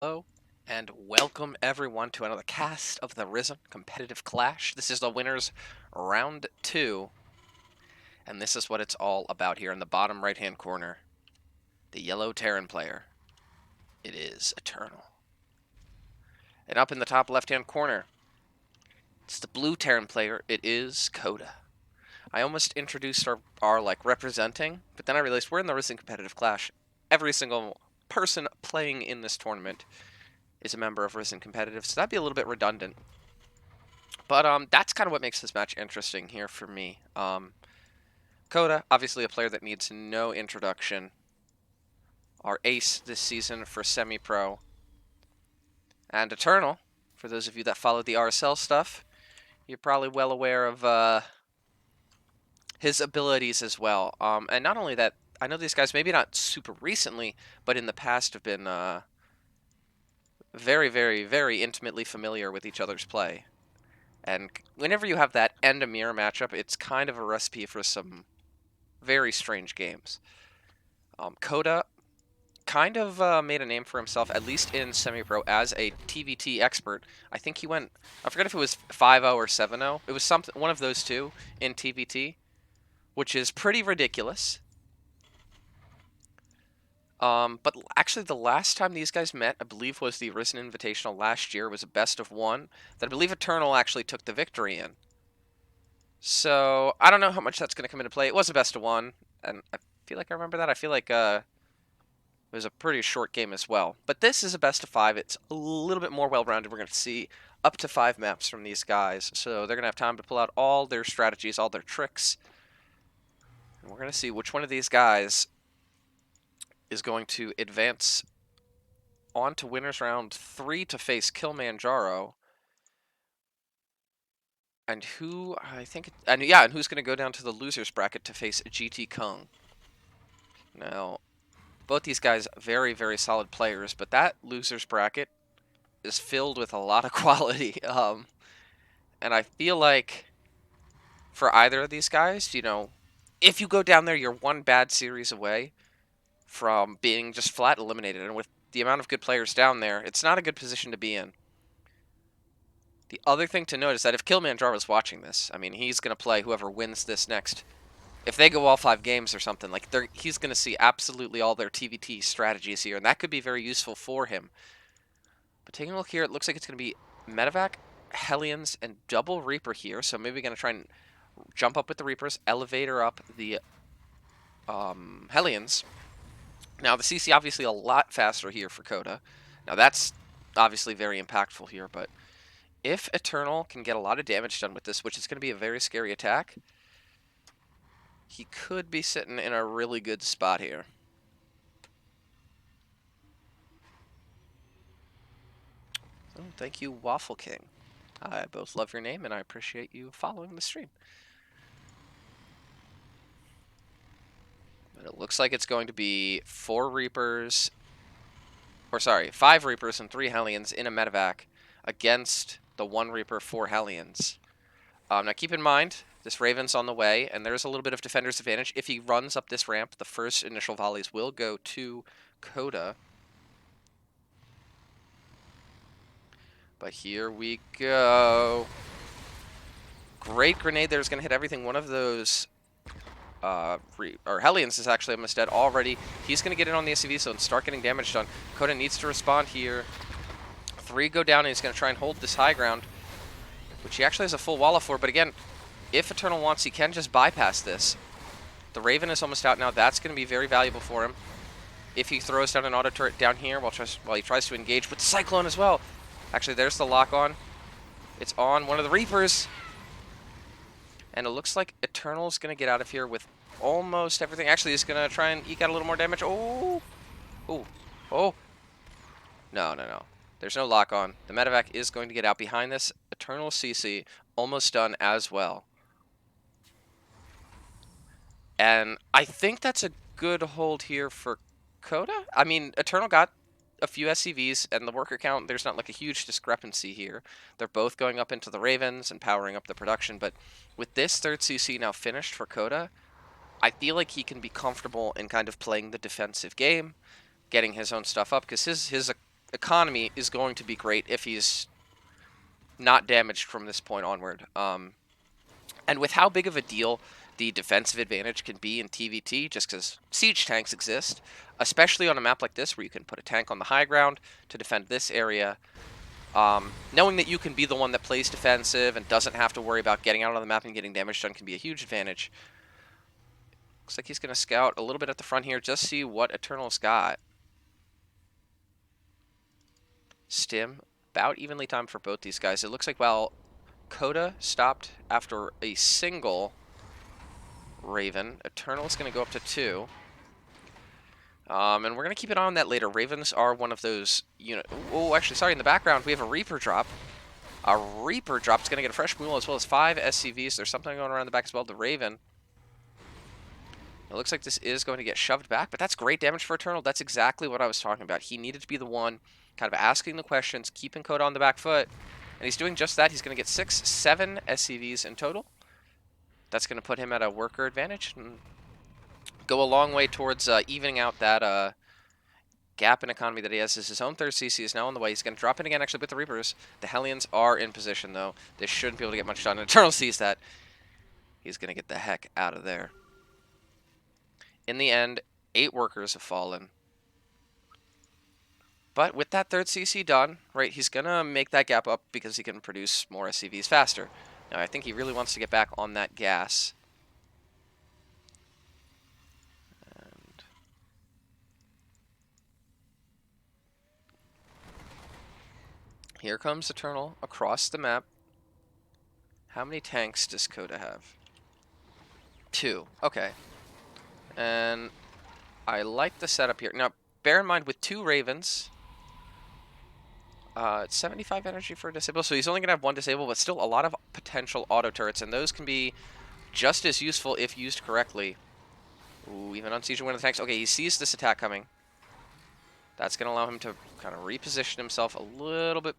Hello, and welcome everyone to another cast of the Ris3n Competitive Clash. This is the winners round 2, and this is what it's all about here in the bottom right-hand corner. The yellow Terran player. It is EterNal. And up in the top left-hand corner, it's the blue Terran player. It is Koda. I almost introduced our like representing, but then I realized we're in the Ris3n Competitive Clash. Every single person playing in this tournament is a member of Ris3n Competitive, so that'd be a little bit redundant. But that's kind of what makes this match interesting here for me. Koda, obviously a player that needs no introduction. Our ace this season for semi-pro. And EterNal, for those of you that followed the RSL stuff, you're probably well aware of his abilities as well. And not only that, I know these guys, maybe not super recently, but in the past have been very, very, very intimately familiar with each other's play. And whenever you have that end a mirror matchup, it's kind of a recipe for some very strange games. Koda kind of made a name for himself, at least in semi-pro, as a TVT expert. I think he went, I forget if it was 5-0 or 7-0. It was something, one of those two in TVT, which is pretty ridiculous. But actually, the last time these guys met, I believe, was the Ris3n Invitational last year. It was a best of one that I believe EterNal actually took the victory in. So I don't know how much that's going to come into play. It was a best of one, and I feel like I remember that. I feel like it was a pretty short game as well. But this is a best of 5. It's a little bit more well-rounded. We're going to see up to 5 maps from these guys. So they're going to have time to pull out all their strategies, all their tricks. And we're going to see which one of these guys is going to advance on to winners round 3 to face Kilimanjaro. And who, I think, and who's going to go down to the losers bracket to face GT Kung. Now, both these guys, very, very solid players, but that losers bracket is filled with a lot of quality. And I feel like for either of these guys, you know, if you go down there, you're one bad series away from being just flat eliminated. And with the amount of good players down there, it's not a good position to be in. The other thing to note is that if Kilimanjaro is watching this, I mean, he's going to play whoever wins this next. If they go all 5 games or something, like he's going to see absolutely all their TVT strategies here, and that could be very useful for him. But taking a look here, it looks like it's going to be Medevac, Hellions, and double Reaper here. So maybe going to try and jump up with the Reapers, elevator up the Hellions. Now, the CC obviously a lot faster here for Koda. Now, that's obviously very impactful here, but if EterNal can get a lot of damage done with this, which is going to be a very scary attack, he could be sitting in a really good spot here. Oh, thank you, Waffle King. I both love your name, and I appreciate you following the stream. But it looks like it's going to be 5 Reapers and 3 Hellions in a medevac against the 1 Reaper, 4 Hellions. Now keep in mind, this Raven's on the way, and there's a little bit of defender's advantage. If he runs up this ramp, the first initial volleys will go to Koda. But here we go. Great grenade there is going to hit everything. One of those Hellions is actually almost dead already. He's going to get in on the SCV so and start getting damage done. Koda needs to respond here. 3 go down, and he's going to try and hold this high ground, which he actually has a full wall of for. But again, if EterNal wants, he can just bypass this. The Raven is almost out now. That's going to be very valuable for him. If he throws down an auto turret down here while he tries to engage with the Cyclone as well. Actually, there's the lock on. It's on one of the Reapers. And it looks like EterNal's going to get out of here with almost everything. Actually, he's going to try and eke out a little more damage. Oh! Oh! Oh! No, no, no. There's no lock on. The medevac is going to get out behind this. EterNal CC almost done as well. And I think that's a good hold here for Koda. I mean, EterNal got a few SCVs, and the worker count, there's not like a huge discrepancy here. They're both going up into the Ravens and powering up the production, but with this 3rd CC now finished for Koda, I feel like he can be comfortable in kind of playing the defensive game, getting his own stuff up, because his economy is going to be great if he's not damaged from this point onward. And with how big of a deal the defensive advantage can be in TVT, just because siege tanks exist, especially on a map like this where you can put a tank on the high ground to defend this area, knowing that you can be the one that plays defensive and doesn't have to worry about getting out on the map and getting damage done can be a huge advantage. Looks like he's going to scout a little bit at the front here, just see what EterNal's got. Stim, about evenly timed for both these guys. It looks like, well, Koda stopped after a single Raven. EterNal's going to go up to 2. And we're going to keep an eye on that later. Ravens are one of those, oh, actually, sorry, in the background, we have a Reaper drop. A Reaper drop is going to get a fresh mule as well as 5 SCVs. There's something going around the back as well. The Raven. It looks like this is going to get shoved back, but that's great damage for EterNal. That's exactly what I was talking about. He needed to be the one kind of asking the questions, keeping Koda on the back foot, and he's doing just that. He's going to get 6, 7 SCVs in total. That's going to put him at a worker advantage and go a long way towards evening out that gap in economy that he has. His own 3rd CC is now on the way. He's going to drop in again, actually, with the Reapers. The Hellions are in position, though. They shouldn't be able to get much done. EterNal sees that. He's going to get the heck out of there. In the end, 8 workers have fallen. But with that 3rd CC done, right, he's going to make that gap up because he can produce more SCVs faster. Now, I think he really wants to get back on that gas. And here comes EterNal across the map. How many tanks does Koda have? 2. Okay. And I like the setup here. Now, bear in mind, with 2 Ravens, it's 75 energy for a disable, so he's only going to have 1 disable, but still a lot of potential auto turrets, and those can be just as useful if used correctly. Ooh, even on siege one of the tanks. Okay, he sees this attack coming. That's going to allow him to kind of reposition himself a little bit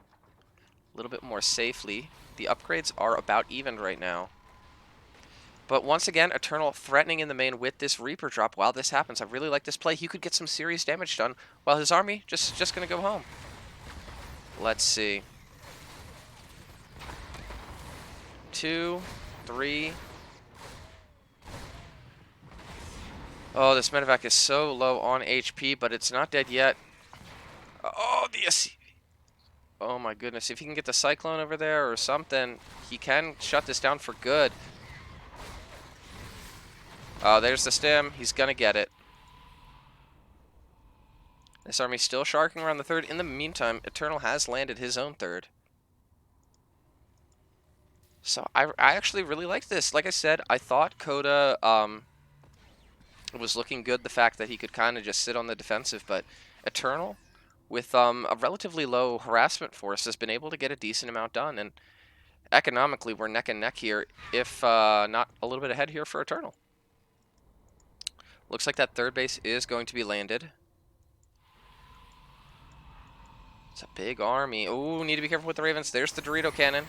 more safely. The upgrades are about even right now. But once again, EterNal threatening in the main with this Reaper drop while this happens. I really like this play. He could get some serious damage done while his army just going to go home. Let's see. 2, 3. Oh, this medevac is so low on HP, but it's not dead yet. Oh, the SCV. Oh my goodness. If he can get the Cyclone over there or something, he can shut this down for good. Oh, there's the stim. He's going to get it. This army's still sharking around the 3rd. In the meantime, EterNal has landed his own 3rd. So I actually really like this. Like I said, I thought Koda was looking good, the fact that he could kind of just sit on the defensive, but EterNal, with a relatively low harassment force, has been able to get a decent amount done. And economically, we're neck and neck here, if not a little bit ahead here for EterNal. Looks like that 3rd base is going to be landed. It's a big army. Ooh, need to be careful with the Ravens. There's the Dorito cannon.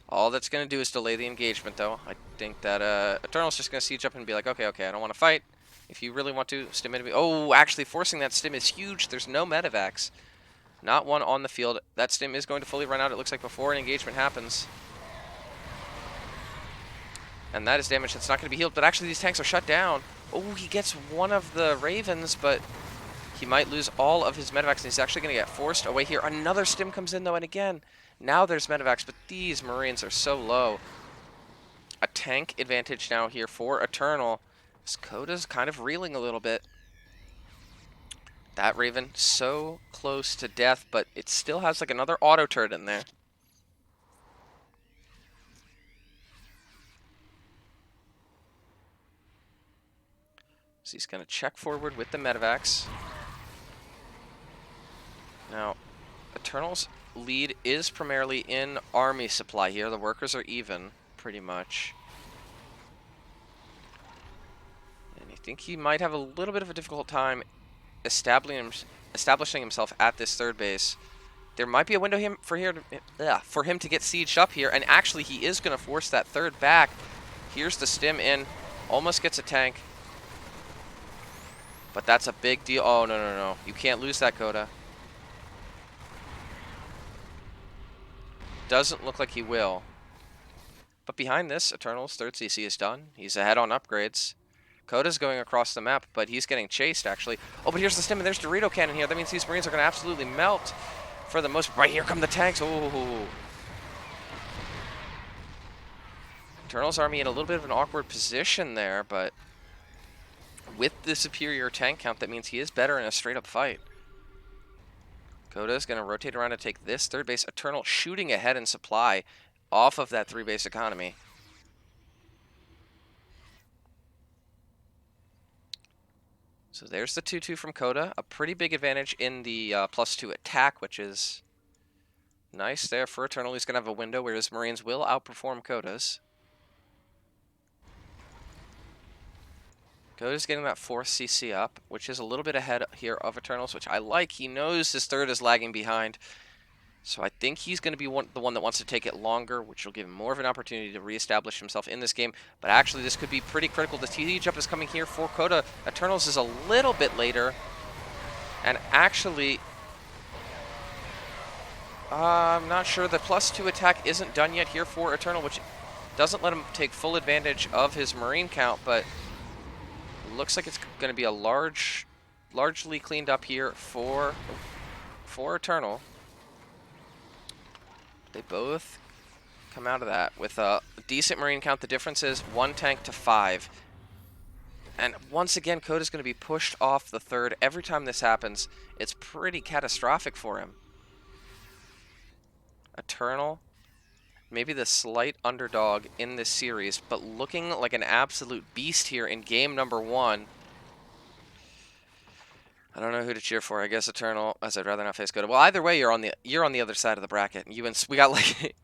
All that's going to do is delay the engagement, though. I think that EterNal's just going to siege up and be like, okay, I don't want to fight. If you really want to, stim it. Oh, actually, forcing that stim is huge. There's no medevacs. Not one on the field. That stim is going to fully run out, it looks like, before an engagement happens. And that is damage that's not going to be healed, but actually these tanks are shut down. Oh, he gets one of the Ravens, but he might lose all of his medevacs, and he's actually going to get forced away here. Another stim comes in, though, and again, now there's medevacs, but these Marines are so low. A tank advantage now here for EterNal. This Koda's kind of reeling a little bit. That Raven so close to death, but it still has like another auto turret in there. So he's going to check forward with the medevacs. Now, EterNal's lead is primarily in army supply here. The workers are even, pretty much. And I think he might have a little bit of a difficult time establishing himself at this 3rd base. There might be a window for him to get sieged up here, and actually he is going to force that 3rd back. Here's the stim in, almost gets a tank. But that's a big deal. Oh, no. You can't lose that, Koda. doesn't look like he will. But behind this, EterNal's third CC is done. He's ahead on upgrades. Koda's going across the map, but he's getting chased, actually. Oh, but here's the stim, and there's Dorito Cannon here. That means these Marines are going to absolutely melt for the most... Right, here come the tanks. Oh. EterNal's army in a little bit of an awkward position there, but with the superior tank count, that means he is better in a straight-up fight. Koda's going to rotate around to take this third base. EterNal shooting ahead in supply off of that 3-base economy. So there's the 2-2 from Koda. A pretty big advantage in the +2 attack, which is nice there for EterNal. He's going to have a window where his Marines will outperform Koda's. Koda's getting that 4th CC up, which is a little bit ahead here of EterNal's, which I like. He knows his third is lagging behind. So I think he's going to be the one that wants to take it longer, which will give him more of an opportunity to reestablish himself in this game. But actually, this could be pretty critical. The siege up is coming here for Koda. EterNal's is a little bit later. And actually, I'm not sure. The +2 attack isn't done yet here for EterNal, which doesn't let him take full advantage of his Marine count. But it looks like it's going to be a largely cleaned up here for EterNal. They both come out of that with a decent Marine count. The difference is 1 tank to 5. And once again, Koda's going to be pushed off the third. Every time this happens, it's pretty catastrophic for him. EterNal, maybe the slight underdog in this series, but looking like an absolute beast here in game number 1. I don't know who to cheer for. I guess EterNal, as I'd rather not face Koda. Well, either way, you're on the other side of the bracket. We got like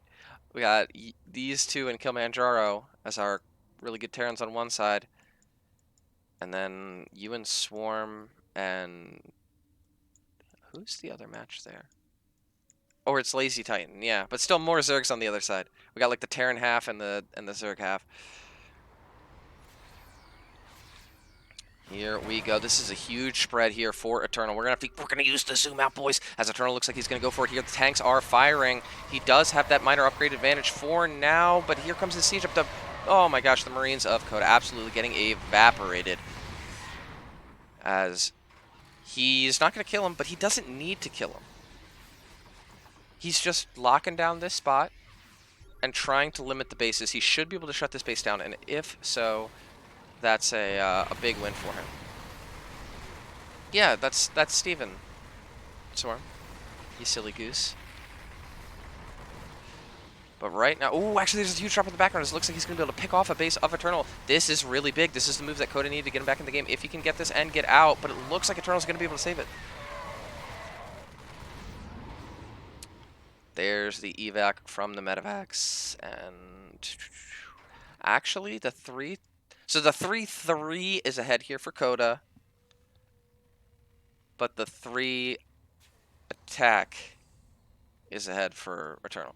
we got these two and Kilimanjaro as our really good Terrans on one side, and then you and Swarm and who's the other match there? Or it's Lazy Titan, yeah, but still more Zergs on the other side. We got like the Terran half and the Zerg half. Here we go. This is a huge spread here for EterNal. We're gonna use the zoom out, boys. As EterNal looks like he's gonna go for it here. The tanks are firing. He does have that minor upgrade advantage for now, but here comes the siege up. Oh my gosh, the Marines of Koda absolutely getting evaporated. As he's not gonna kill him, but he doesn't need to kill him. He's just locking down this spot and trying to limit the bases. He should be able to shut this base down, and if so, that's a big win for him. Yeah, that's Steven. Swarm. You silly goose. But right now... Ooh, actually there's a huge drop in the background. It looks like he's going to be able to pick off a base of EterNal. This is really big. This is the move that Koda needed to get him back in the game. If he can get this and get out, but it looks like EterNal's going to be able to save it. There's the evac from the medevacs. And... Actually, the 3... So the 3-3 is ahead here for Koda, but the 3 attack is ahead for EterNal.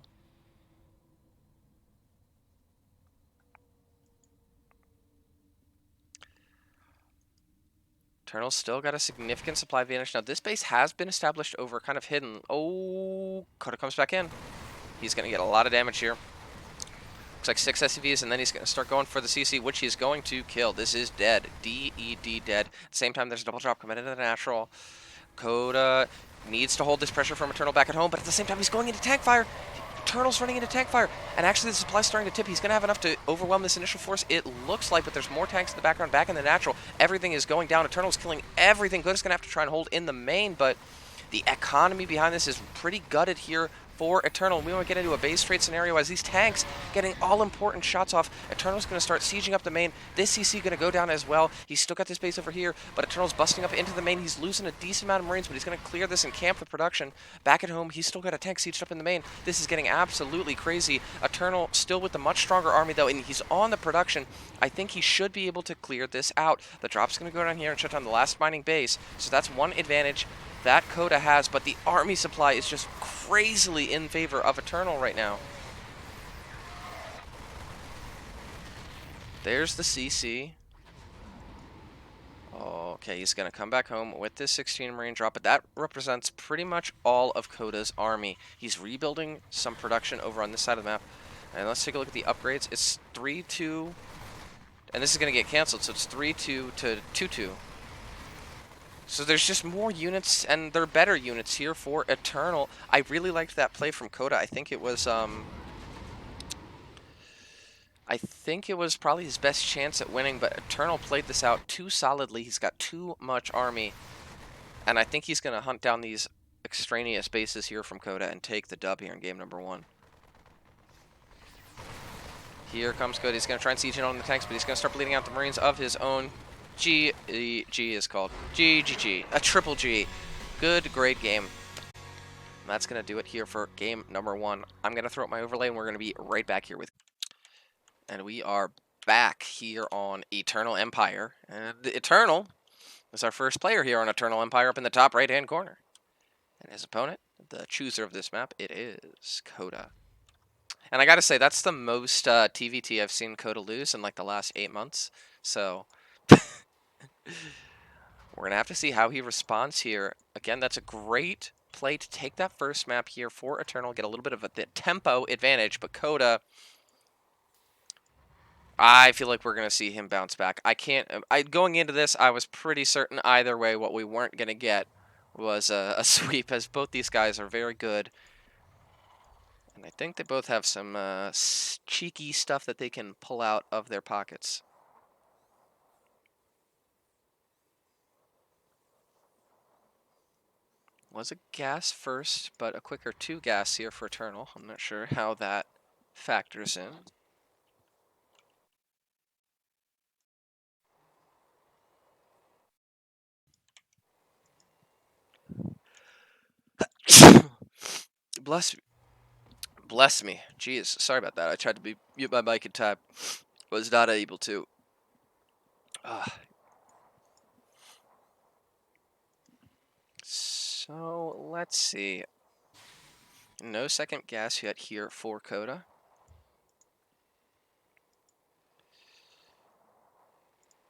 EterNal's still got a significant supply advantage. Now this base has been established over kind of hidden. Oh, Koda comes back in. He's going to get a lot of damage here. Looks like 6 SCVs, and then he's going to start going for the CC, which he's going to kill. This is dead. D-E-D, dead. At the same time, there's a double drop coming into the natural. Koda needs to hold this pressure from EterNal back at home, but at the same time, he's going into tank fire. EterNal's running into tank fire, and actually the supply's starting to tip. He's going to have enough to overwhelm this initial force, it looks like, but there's more tanks in the background, back in the natural. Everything is going down. EterNal's killing everything. Koda's going to have to try and hold in the main, but the economy behind this is pretty gutted here for EterNal. We want to get into a base trade scenario as these tanks getting all important shots off. EterNal's going to start sieging up the main. This CC going to go down as well. He's still got this base over here, but EterNal's busting up into the main. He's losing a decent amount of Marines, but he's going to clear this and camp with production. Back at home, he's still got a tank sieged up in the main. This is getting absolutely crazy. EterNal still with the much stronger army, though, and he's on the production. I think he should be able to clear this out. The drop's going to go down here and shut down the last mining base, so that's one advantage that Koda has, but the army supply is just crazily in favor of EterNal right now. There's the CC. Oh, Okay, he's going to come back home with this 16 Marine drop, but that represents pretty much all of Koda's army. He's rebuilding some production over on this side of the map. And let's take a look at the upgrades. It's 3-2, and this is going to get canceled, so it's 3-2 to 2-2. So there's just more units, and they're better units here for EterNal. I really liked that play from Koda. I think it was probably his best chance at winning, but EterNal played this out too solidly. He's got too much army, and I think he's going to hunt down these extraneous bases here from Koda and take the dub here in game number 1. Here comes Koda. He's going to try and siege in on the tanks, but he's going to start bleeding out the Marines of his own. G is called. G. A triple G. Good, great game. And that's going to do it here for game number 1. I'm going to throw up my overlay, and we're going to be right back here with... And we are back here on EterNal Empire. And EterNal is our first player here on EterNal Empire up in the top right-hand corner. And his opponent, the chooser of this map, it is Koda. And I gotta say, that's the most TVT I've seen Koda lose in like the last 8 months. So we're gonna have to see how he responds here. Again, that's a great play to take that first map here for EterNal, get a little bit of a tempo advantage, but Koda, I feel like we're gonna see him bounce back. Going into this, I was pretty certain either way what we weren't gonna get was a sweep, as both these guys are very good. And I think they both have some cheeky stuff that they can pull out of their pockets. Was a gas first, but a quicker 2 gas here for EterNal. I'm not sure how that factors in. Bless me. Jeez, sorry about that. I tried to mute my mic in time. Was not able to. So, let's see. No second gas yet here for Koda.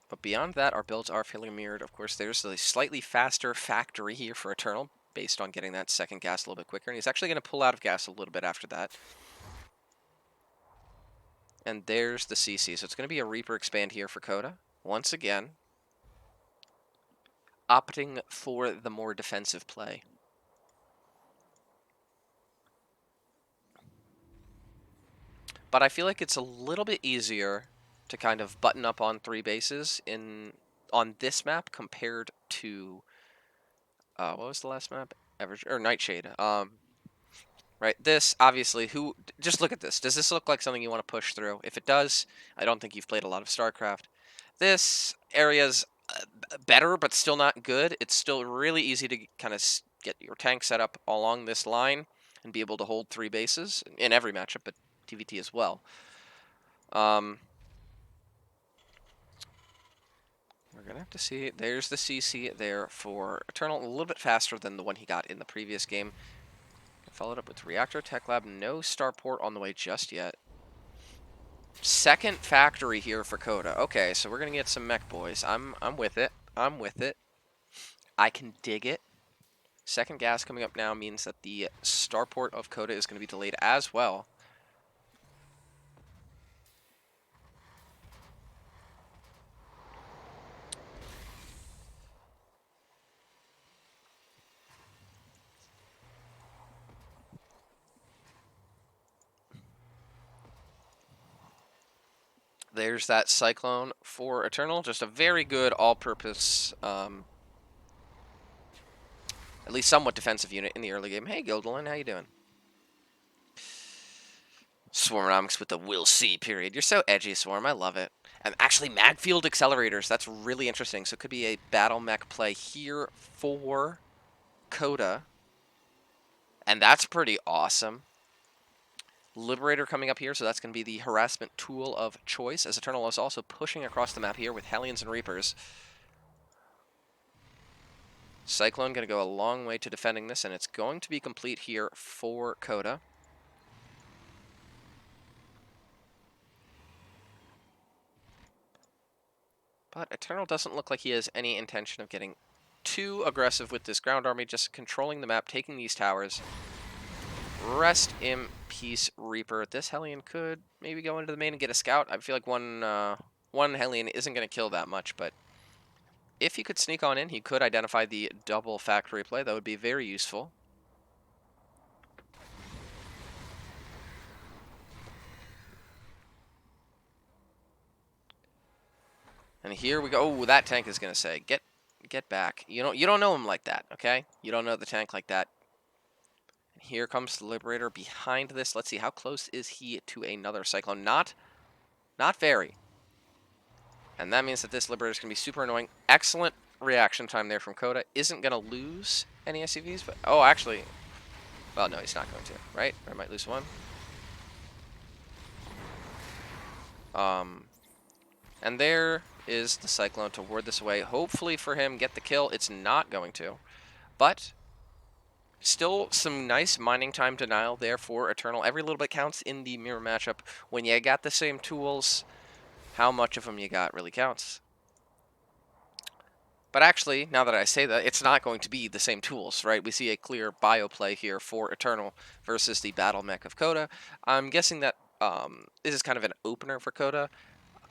But beyond that, our builds are fairly mirrored. Of course, there's a slightly faster factory here for EterNal, based on getting that second gas a little bit quicker. And he's actually going to pull out of gas a little bit after that. And there's the CC. So it's going to be a Reaper expand here for Koda. Once again, opting for the more defensive play. But I feel like it's a little bit easier to kind of button up on 3 bases on this map compared to what was the last map? Nightshade. Right, this, obviously, just look at this. Does this look like something you want to push through? If it does, I don't think you've played a lot of StarCraft. This area's better, but still not good. It's still really easy to kind of get your tank set up along this line and be able to hold 3 bases in every matchup, but TVT as well. We're going to have to see. There's the CC there for EterNal, a little bit faster than the one he got in the previous game. Followed up with Reactor Tech Lab. No starport on the way just yet. Second factory here for Koda. Okay, so we're going to get some mech boys. I'm with it. I'm with it. I can dig it. Second gas coming up now means that the starport of Koda is going to be delayed as well. There's that Cyclone for EterNal. Just a very good all-purpose, at least somewhat defensive unit in the early game. Hey, Gildelin, how you doing? Swarmonomics with the "we'll see" period. You're so edgy, Swarm. I love it. And actually, Magfield accelerators. That's really interesting. So it could be a battle mech play here for Koda. And that's pretty awesome. Liberator coming up here, so that's going to be the harassment tool of choice, as EterNal is also pushing across the map here with Hellions and Reapers. Cyclone going to go a long way to defending this, and it's going to be complete here for Koda. But EterNal doesn't look like he has any intention of getting too aggressive with this ground army, just controlling the map, taking these towers. Rest in peace, Reaper. This Hellion could maybe go into the main and get a scout. I feel like one Hellion isn't going to kill that much, but if he could sneak on in, he could identify the double factory play. That would be very useful. And here we go. Oh, that tank is going to say, get back. You don't know him like that, okay? You don't know the tank like that. And here comes the Liberator behind this. Let's see, how close is he to another Cyclone? Not very. And that means that this Liberator is going to be super annoying. Excellent reaction time there from Koda. Isn't going to lose any SCVs, but... Oh, actually... Well, no, he's not going to, right? Or might lose one. And there is the Cyclone to ward this away. Hopefully for him, get the kill. It's not going to. But still some nice mining time denial there for EterNal. Every little bit counts in the mirror matchup. When you got the same tools, how much of them you got really counts. But actually, now that I say that, it's not going to be the same tools, right? We see a clear bio play here for EterNal versus the battle mech of Koda. I'm guessing that this is kind of an opener for Koda,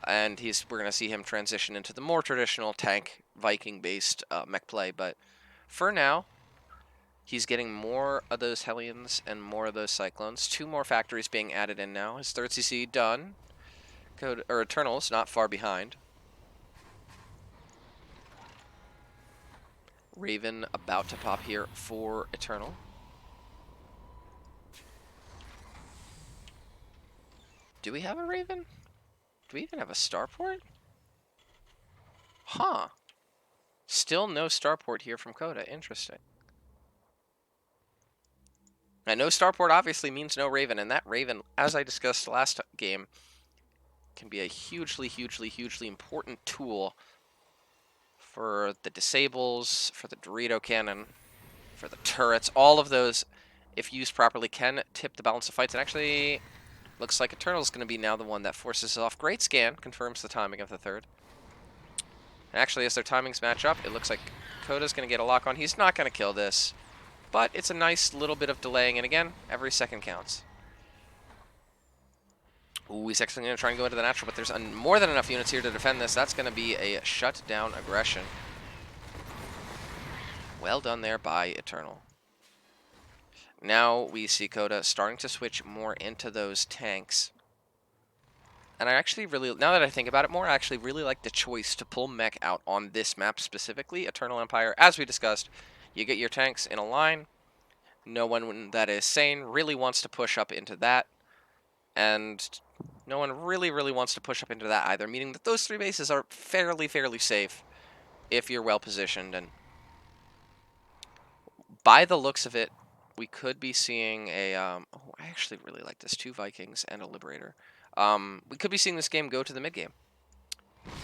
and we're going to see him transition into the more traditional tank Viking-based mech play. But for now, he's getting more of those Hellions and more of those Cyclones. 2 more factories being added in now. His 3rd CC done. EterNal's not far behind. Raven about to pop here for EterNal. Do we have a Raven? Do we even have a starport? Huh. Still no starport here from Koda. Interesting. And no starport obviously means no Raven, and that Raven, as I discussed last game, can be a hugely, hugely, hugely important tool for the disables, for the Dorito cannon, for the turrets. All of those, if used properly, can tip the balance of fights. And actually, looks like EterNal's going to be now the one that forces it off. Great scan, confirms the timing of the 3rd. And actually, as their timings match up, it looks like Koda's going to get a lock on. He's not going to kill this, but it's a nice little bit of delaying. And again, every second counts. Ooh, he's actually going to try and go into the natural, but there's more than enough units here to defend this. That's going to be a shutdown aggression. Well done there by EterNal. Now we see Koda starting to switch more into those tanks. And I actually really, now that I think about it more, I actually really like the choice to pull mech out on this map specifically, Eternal Empire. As we discussed, you get your tanks in a line. No one that is sane really wants to push up into that. And no one really wants to push up into that either, meaning that those 3 bases are fairly safe if you're well positioned. And by the looks of it, we could be seeing a, oh, I actually really like this, 2 Vikings and a Liberator. We could be seeing this game go to the mid game.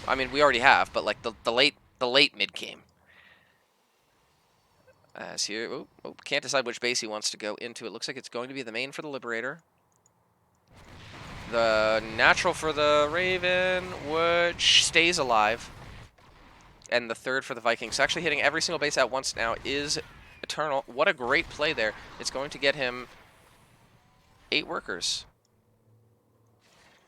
I mean, we already have, but like the late mid game. As here, can't decide which base he wants to go into. It looks like it's going to be the main for the Liberator. The natural for the Raven, which stays alive. And the 3rd for the Vikings. So actually hitting every single base at once now is EterNal. What a great play there. It's going to get him 8 workers.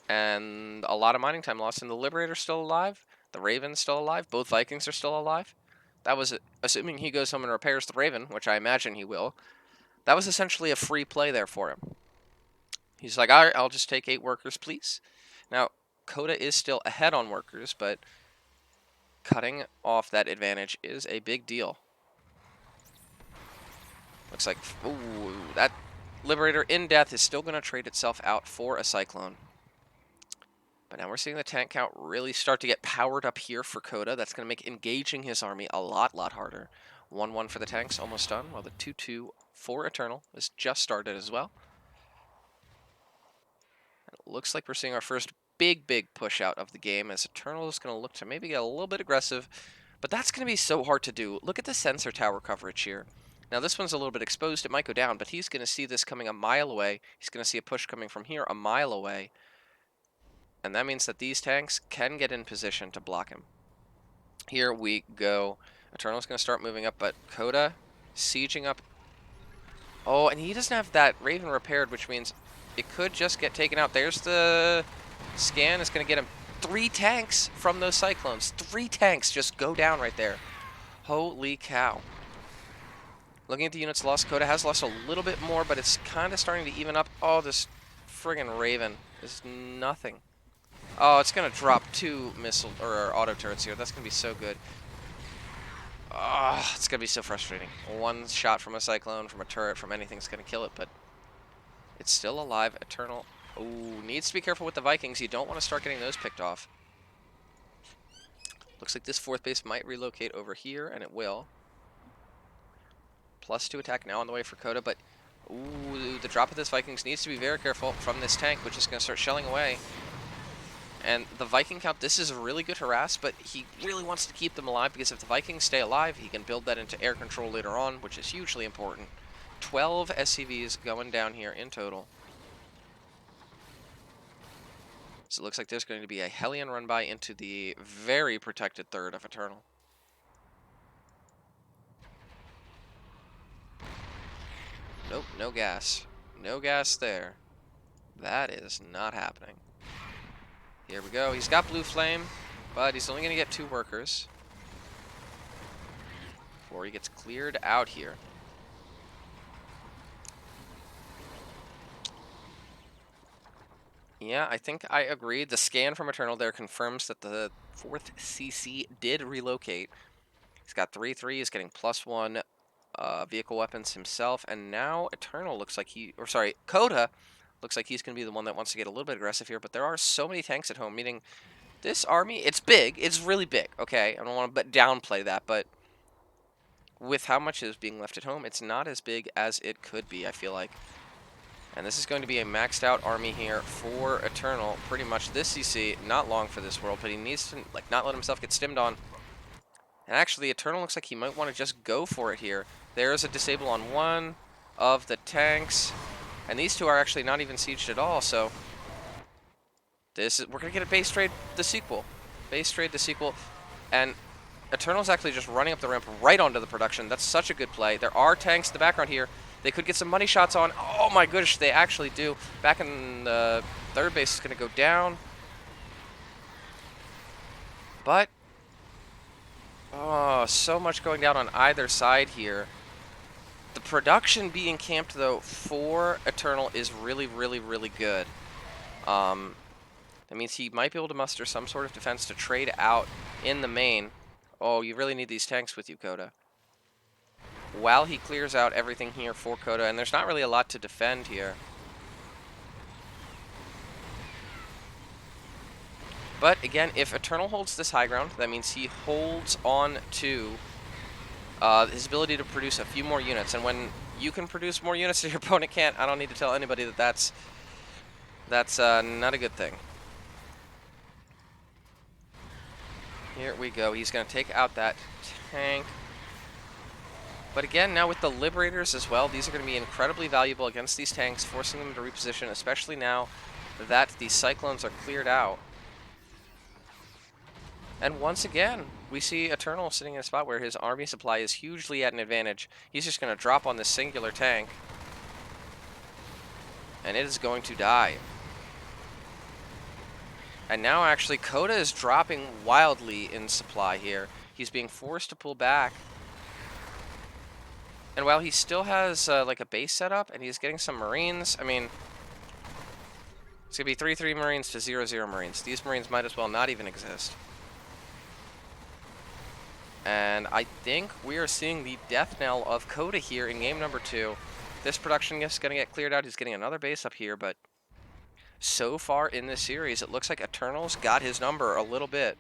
And a lot of mining time lost. And the Liberator's still alive. The Raven's still alive. Both Vikings are still alive. That was, assuming he goes home and repairs the Raven, which I imagine he will. That was essentially a free play there for him. He's like, all right, I'll just take 8 workers, please. Now, Koda is still ahead on workers, but cutting off that advantage is a big deal. Looks like, ooh, that Liberator in death is still going to trade itself out for a Cyclone. But now we're seeing the tank count really start to get powered up here for Koda. That's going to make engaging his army a lot harder. 1-1 for the tanks, almost done, while the 2-2 for EterNal is just started as well. It looks like we're seeing our first big push out of the game as EterNal is going to look to maybe get a little bit aggressive, but that's going to be so hard to do. Look at the sensor tower coverage here. Now this one's a little bit exposed, it might go down, but he's going to see this coming a mile away. He's going to see a push coming from here a mile away. And that means that these tanks can get in position to block him. Here we go. Eternal's going to start moving up, but Koda sieging up. Oh, and he doesn't have that Raven repaired, which means it could just get taken out. There's the scan. It's going to get him 3 tanks from those Cyclones. 3 tanks just go down right there. Holy cow. Looking at the units lost, Koda has lost a little bit more, but it's kind of starting to even up. Oh, this friggin' Raven is nothing. Oh, it's going to drop 2 missile or auto turrets here. That's going to be so good. Oh, it's going to be so frustrating. 1 shot from a Cyclone, from a turret, from anything's going to kill it, but it's still alive. Eternal. Ooh, needs to be careful with the Vikings. You don't want to start getting those picked off. Looks like this 4th base might relocate over here, and it will. +2 attack now on the way for Koda, but ooh, the drop of this Vikings needs to be very careful from this tank, which is going to start shelling away. And the Viking count, this is a really good harass, but he really wants to keep them alive, because if the Vikings stay alive, he can build that into air control later on, which is hugely important. 12 SCVs going down here in total. So it looks like there's going to be a Hellion run by into the very protected 3rd of Eternal. Nope, no gas. No gas there. That is not happening. Here we go. He's got Blue Flame, but he's only going to get 2 workers before he gets cleared out here. Yeah, I think I agree. The scan from Eternal there confirms that the 4th CC did relocate. He's got 3/3. He's getting +1 vehicle weapons himself, and now Eternal looks like Koda looks like he's going to be the one that wants to get a little bit aggressive here, but there are so many tanks at home, meaning this army, it's big. It's really big, okay? I don't want to downplay that, but with how much is being left at home, it's not as big as it could be, I feel like. And this is going to be a maxed out army here for Eternal. Pretty much this CC, not long for this world, but he needs to not let himself get stimmed on. And actually, Eternal looks like he might want to just go for it here. There's a disable on 1 of the tanks. And these 2 are actually not even sieged at all, so we're going to get a base trade the sequel. Base trade the sequel. And Eternal's actually just running up the ramp right onto the production. That's such a good play. There are tanks in the background here. They could get some money shots on. Oh my gosh, they actually do. Back in the 3rd base is going to go down. But, oh, so much going down on either side here. The production being camped, though, for Eternal is really, really, really good. That means he might be able to muster some sort of defense to trade out in the main. Oh, you really need these tanks with you, Koda. While he clears out everything here for Koda, and there's not really a lot to defend here. But again, if Eternal holds this high ground, that means he holds on to his ability to produce a few more units. And when you can produce more units and your opponent can't, I don't need to tell anybody that that's not a good thing. Here we go. He's going to take out that tank. But again, now with the Liberators as well, these are going to be incredibly valuable against these tanks, forcing them to reposition, especially now that the Cyclones are cleared out. And once again, we see Eternal sitting in a spot where his army supply is hugely at an advantage. He's just going to drop on this singular tank, and it is going to die. And now actually Koda is dropping wildly in supply here. He's being forced to pull back. And while he still has like a base set up and he's getting some Marines, I mean, it's going to be 3/3 Marines to 0/0 Marines. These Marines might as well not even exist. And I think we are seeing the death knell of Koda here in game number 2. This production is going to get cleared out. He's getting another base up here, but so far in this series, it looks like Eternal's got his number a little bit.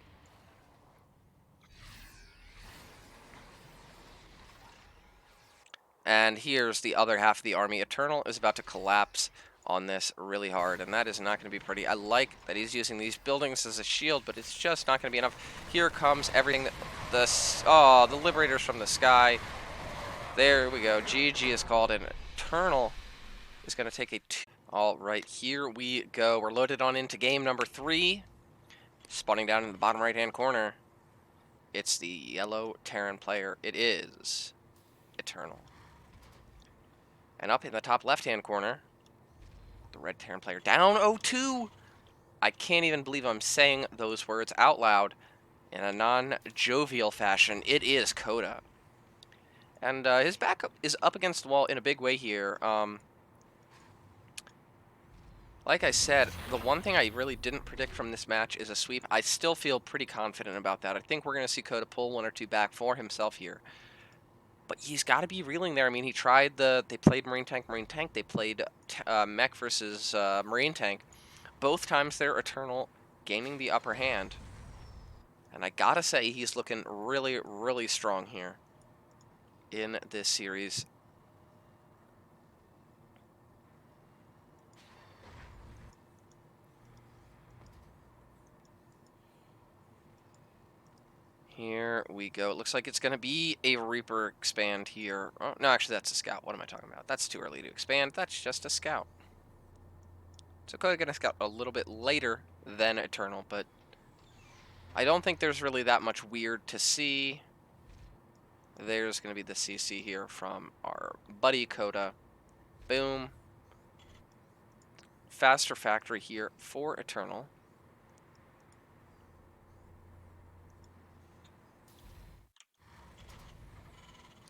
And here's the other half of the army. Eternal is about to collapse on this really hard, and that is not going to be pretty. I like that he's using these buildings as a shield, but it's just not going to be enough. Here comes everything that the Liberators from the sky. There we go. GG is called, and Eternal is going to take a all right, here we go. We're loaded on into game number 3. Spawning down in the bottom right-hand corner. It's the yellow Terran player. It is EterNal. And up in the top left-hand corner, the red Terran player down 0-2. I can't even believe I'm saying those words out loud in a non-jovial fashion. It is Koda. And his backup is up against the wall in a big way here. Like I said, the one thing I really didn't predict from this match is a sweep. I still feel pretty confident about that. I think we're going to see Koda pull one or two back for himself here. But he's got to be reeling there. I mean, they played Marine Tank. They played Mech versus Marine Tank. Both times they're EterNal gaining the upper hand. And I gotta say, he's looking really, really strong here in this series. Here we go. It looks like it's going to be a Reaper expand here. Oh, no, actually, that's a Scout. What am I talking about? That's too early to expand. That's just a Scout. So Koda going to Scout a little bit later than EterNal, but I don't think there's really that much weird to see. There's going to be the CC here from our buddy Koda. Boom. Faster factory here for EterNal.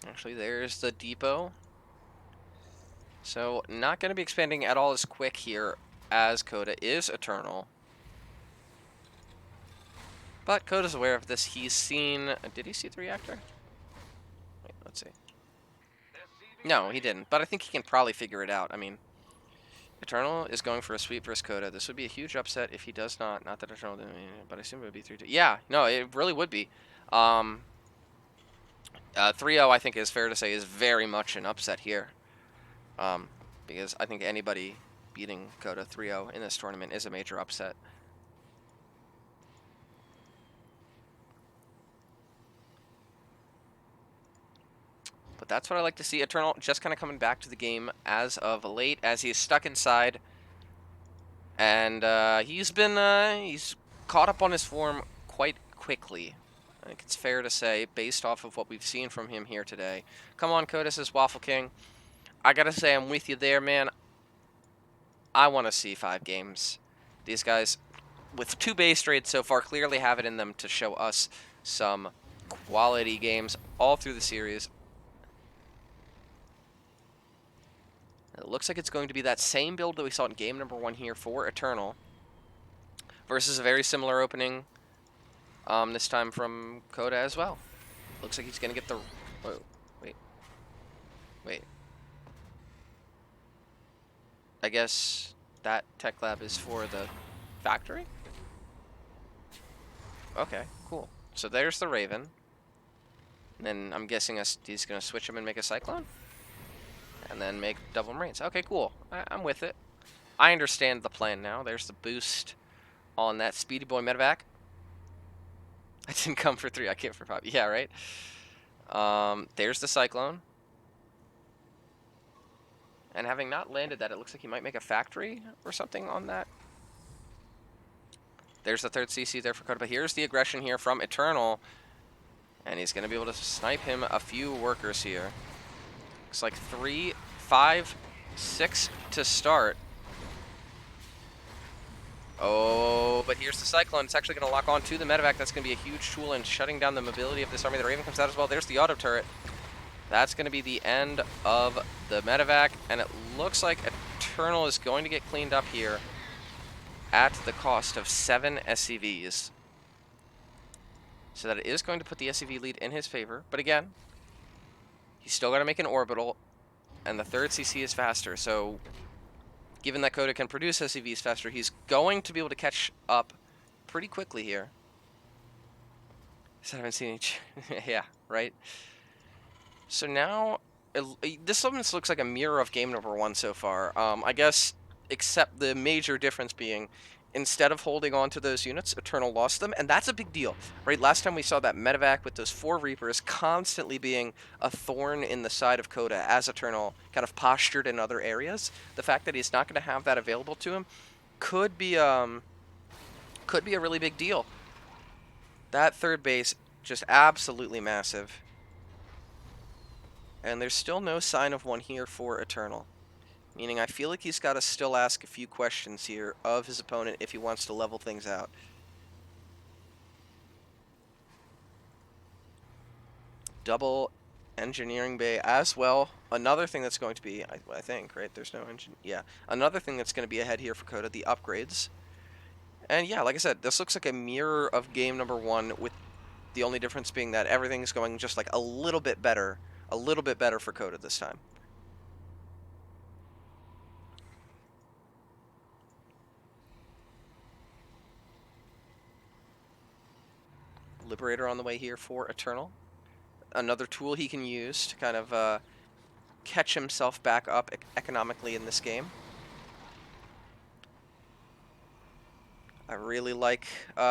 Actually, there's the depot. So not going to be expanding at all as quick here as Koda is EterNal. But Koda's aware of this. He's seen... Did he see the reactor? Wait, let's see. No, he didn't. But I think he can probably figure it out. I mean, EterNal is going for a sweep versus Koda. This would be a huge upset if he does not. Not that EterNal didn't, but I assume it would be 3-2. Yeah, no, it really would be. 3-0, I think is fair to say, is very much an upset here. Because I think anybody beating Koda 3-0 in this tournament is a major upset. But that's what I like to see. EterNal just kind of coming back to the game as of late, as he's stuck inside. And he's caught up on his form quite quickly. I think it's fair to say, based off of what we've seen from him here today. Come on, Koda, says Waffle King. I gotta say, I'm with you there, man. I want to see 5 games. These guys, with 2 base trades so far, clearly have it in them to show us some quality games all through the series. It looks like it's going to be that same build that we saw in game number 1 here for EterNal versus a very similar opening this time from Koda as well. Looks like he's going to get the... Whoa, wait. I guess that tech lab is for the factory? Okay, cool. So there's the Raven. And then I'm guessing he's going to switch him and make a Cyclone? And then make double Marines. Okay, cool. I'm with it. I understand the plan now. There's the boost on that Speedy Boy Medevac. I didn't come for 3. I came for 5. Yeah, right? There's the Cyclone. And having not landed that, it looks like he might make a factory or something on that. There's the 3rd CC there for Koda. But here's the aggression here from EterNal. And he's going to be able to snipe him a few workers here. Looks like 3, 5, 6 to start. Oh, but here's the Cyclone. It's actually going to lock on to the Medevac. That's going to be a huge tool in shutting down the mobility of this army. The Raven comes out as well. There's the auto turret. That's going to be the end of the Medevac. And it looks like EterNal is going to get cleaned up here at the cost of 7 SCVs. So that it is going to put the SCV lead in his favor. But again, he's still got to make an orbital, and the 3rd CC is faster. So, given that Koda can produce SCVs faster, he's going to be able to catch up pretty quickly here. I haven't seen each. Yeah, right? So now, this almost looks like a mirror of game number 1 so far. I guess, except the major difference being, instead of holding on to those units, EterNal lost them, and that's a big deal, right? Last time we saw that Medevac with those 4 Reapers constantly being a thorn in the side of Koda as EterNal kind of postured in other areas. The fact that he's not going to have that available to him could be a really big deal. That 3rd base Just absolutely massive. And there's still no sign of one here for EterNal. Meaning I feel like he's got to still ask a few questions here of his opponent if he wants to level things out. Double engineering bay as well. Another thing that's going to be, I think, right? There's no engine. Yeah. Another thing that's going to be ahead here for Koda, the upgrades. And yeah, like I said, this looks like a mirror of game number 1, with the only difference being that everything's going just like a little bit better for Koda this time. Liberator on the way here for EterNal. Another tool he can use to kind of catch himself back up economically in this game. I really like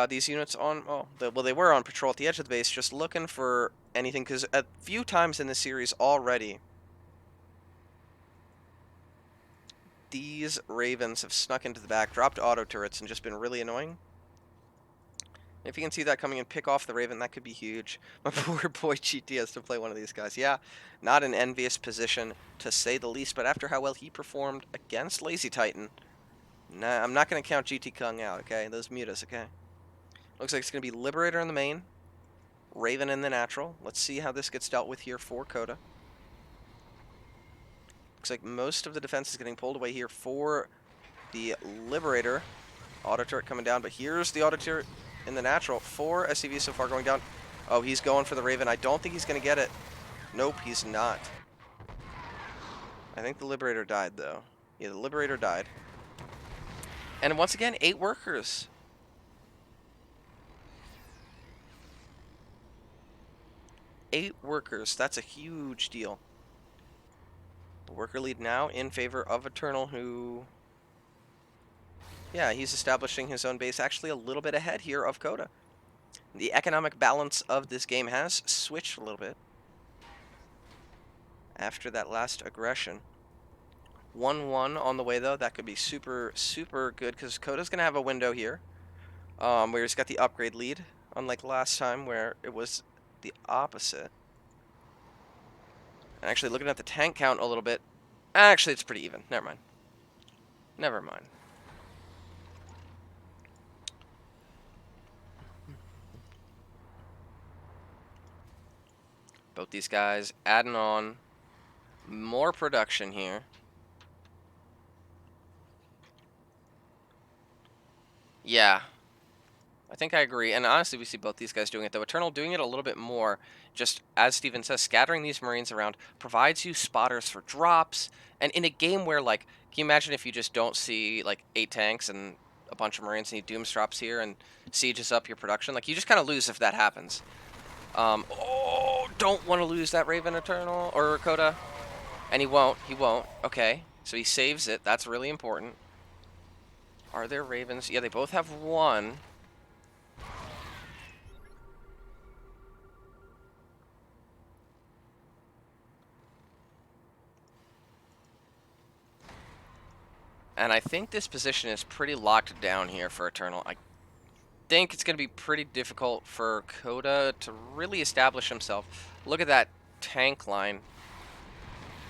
these units on, well, they were on patrol at the edge of the base, just looking for anything, because a few times in this series already, these Ravens have snuck into the back, dropped auto turrets, and just been really annoying. If you can see that coming and pick off the Raven, that could be huge. My poor boy GT has to play one of these guys. Yeah, not an envious position, to say the least, but after how well he performed against Lazy Titan, nah, I'm not going to count GT Kung out, okay? Those mutas, okay? Looks like it's going to be Liberator in the main, Raven in the natural. Let's see how this gets dealt with here for Koda. Looks like most of the defense is getting pulled away here for the Liberator. Auto turret coming down, but here's the auto turret in the natural. 4 SCVs so far going down. Oh, he's going for the Raven. I don't think he's going to get it. Nope, he's not. I think the Liberator died, though. Yeah, the Liberator died. And once again, 8 workers. 8 workers. That's a huge deal. The worker lead now in favor of EterNal, who... yeah, he's establishing his own base actually a little bit ahead here of Koda. The economic balance of this game has switched a little bit after that last aggression. 1-1 on the way, though. That could be super, super good, because Koda's going to have a window here where he's got the upgrade lead, unlike last time where it was the opposite. And actually, looking at the tank count a little bit, actually, it's pretty even. Never mind. Never mind. Both these guys adding on more production here. Yeah, I think I agree. And honestly, we see both these guys doing it, though. EterNal doing it a little bit more. Just, as Steven says, scattering these Marines around provides you spotters for drops. And in a game where, like, can you imagine if you just don't see, like, 8 tanks and a bunch of Marines and you Dooms drops here and sieges up your production? Like, you just kind of lose if that happens. Oh, don't want to lose that Raven EterNal or Koda. And he won't. He won't. Okay. So he saves it. That's really important. Are there Ravens? Yeah, they both have 1. And I think this position is pretty locked down here for EterNal. I think it's going to be pretty difficult for Koda to really establish himself. Look at that tank line.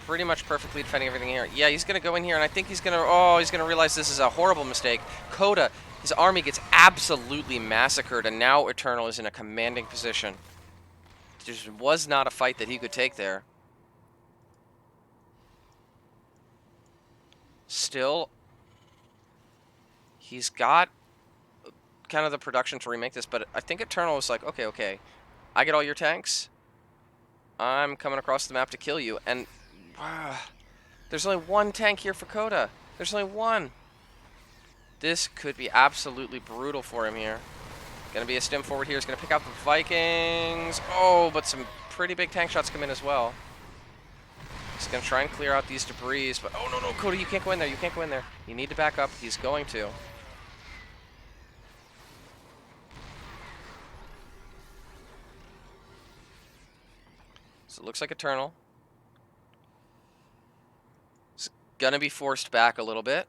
Pretty much perfectly defending everything here. Yeah, he's going to go in here, and I think he's going to... oh, he's going to realize this is a horrible mistake. Koda, his army gets absolutely massacred, and now EterNal is in a commanding position. There was not a fight that he could take there. Still, he's got kind of the production to remake this, but I think EterNal was like, okay, I get all your tanks. I'm coming across the map to kill you, and there's only 1 tank here for Koda. There's only 1. This could be absolutely brutal for him here. Gonna be a stim forward here. He's gonna pick out the Vikings. Oh, but some pretty big tank shots come in as well. He's gonna try and clear out these debris, but oh no, Koda, you can't go in there. You can't go in there. You need to back up. He's going to. So it looks like EterNal is gonna be forced back a little bit.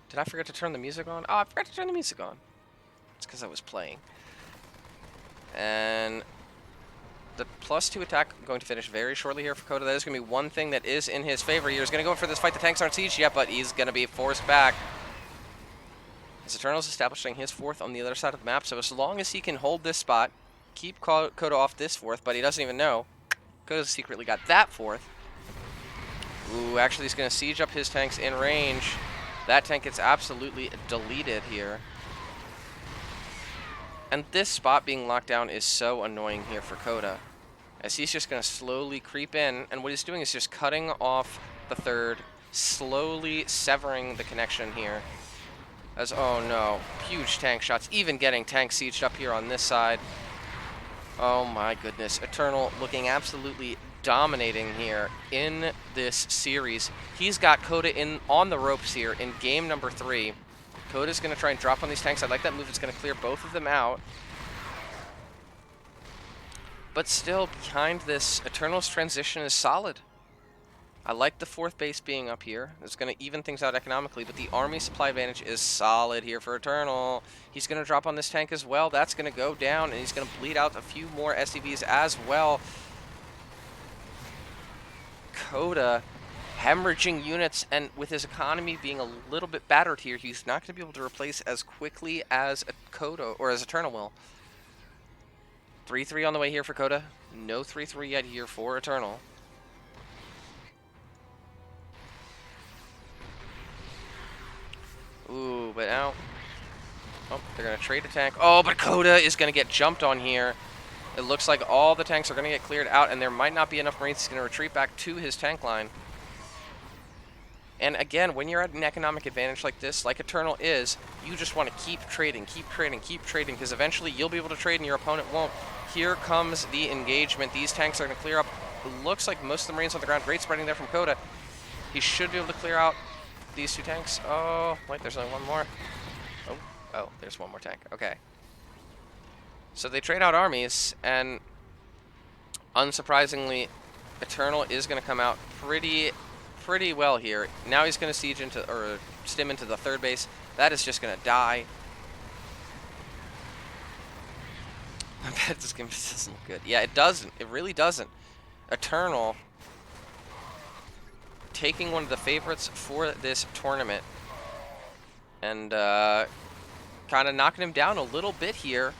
Did I forget to turn the music on? Oh, I forgot to turn the music on. It's because I was playing. And the +2 attack going to finish very shortly here for Koda. That is going to be one thing that is in his favor here. He's going to go for this fight. The tanks aren't sieged yet, but he's going to be forced back. As EterNal's establishing his 4th on the other side of the map, so as long as he can hold this spot, keep Koda off this 4th, but he doesn't even know. Koda secretly got that 4th. Ooh, actually he's going to siege up his tanks in range. That tank gets absolutely deleted here. And this spot being locked down is so annoying here for Koda, as he's just going to slowly creep in, and what he's doing is just cutting off the 3rd, slowly severing the connection here. As, oh no, huge tank shots, even getting tank sieged up here on this side. Oh my goodness, EterNal looking absolutely dominating here in this series. He's got Koda in on the ropes here in game number 3. Koda's going to try and drop on these tanks. I like that move. It's going to clear both of them out. But still, behind this, EterNal's transition is solid. I like the 4th base being up here. It's going to even things out economically, but the army supply advantage is solid here for EterNal. He's going to drop on this tank as well. That's going to go down, and he's going to bleed out a few more SCVs as well. Koda hemorrhaging units, and with his economy being a little bit battered here, he's not going to be able to replace as quickly as a Koda, or as EterNal will. 3-3 on the way here for Koda. No 3-3 yet here for EterNal. Ooh, but now... Oh, they're going to trade a tank. Oh, but Koda is going to get jumped on here. It looks like all the tanks are going to get cleared out, and there might not be enough Marines. He's going to retreat back to his tank line. And again, when you're at an economic advantage like this, like EterNal is, you just want to keep trading, because eventually you'll be able to trade and your opponent won't. Here comes the engagement. These tanks are going to clear up. It looks like most of the Marines on the ground. Great spreading there from Koda. He should be able to clear out these 2 tanks. Oh, wait, there's only one more. Oh, there's one more tank. Okay. So they trade out armies, and unsurprisingly, EterNal is going to come out pretty well here. Now he's going to siege into, or stim into the 3rd base. That is just going to die. I bet this game doesn't look good. Yeah, it doesn't. It really doesn't. EterNal taking one of the favorites for this tournament, and kind of knocking him down a little bit here.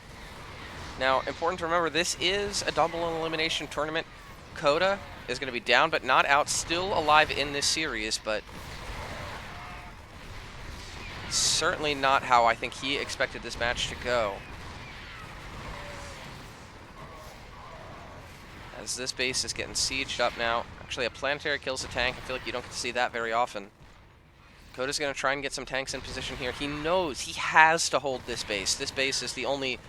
Now, important to remember, this is a double elimination tournament. Koda is going to be down but not out, still alive in this series, but certainly not how I think he expected this match to go. As this base is getting sieged up now. Actually, a planetary kills a tank. I feel like you don't get to see that very often. Koda's going to try and get some tanks in position here. He knows he has to hold this base. This base is the only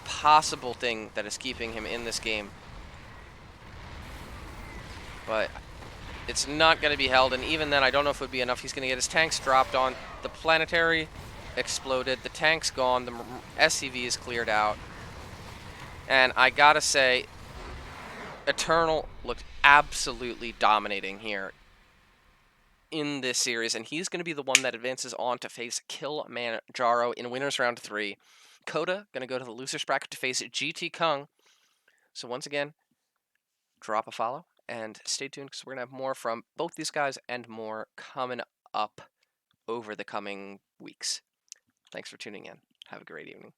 possible thing that is keeping him in this game. But it's not going to be held, and even then I don't know if it would be enough. He's going to get his tanks dropped on. The planetary exploded. The tank's gone. The SCV is cleared out. And I gotta say, EterNal looked absolutely dominating here in this series, and he's going to be the one that advances on to face Kilimanjaro in Winners Round 3. Koda going to go to the losers bracket to face GT Kung. So once again, drop a follow and stay tuned, because we're going to have more from both these guys and more coming up over the coming weeks. Thanks for tuning in. Have a great evening.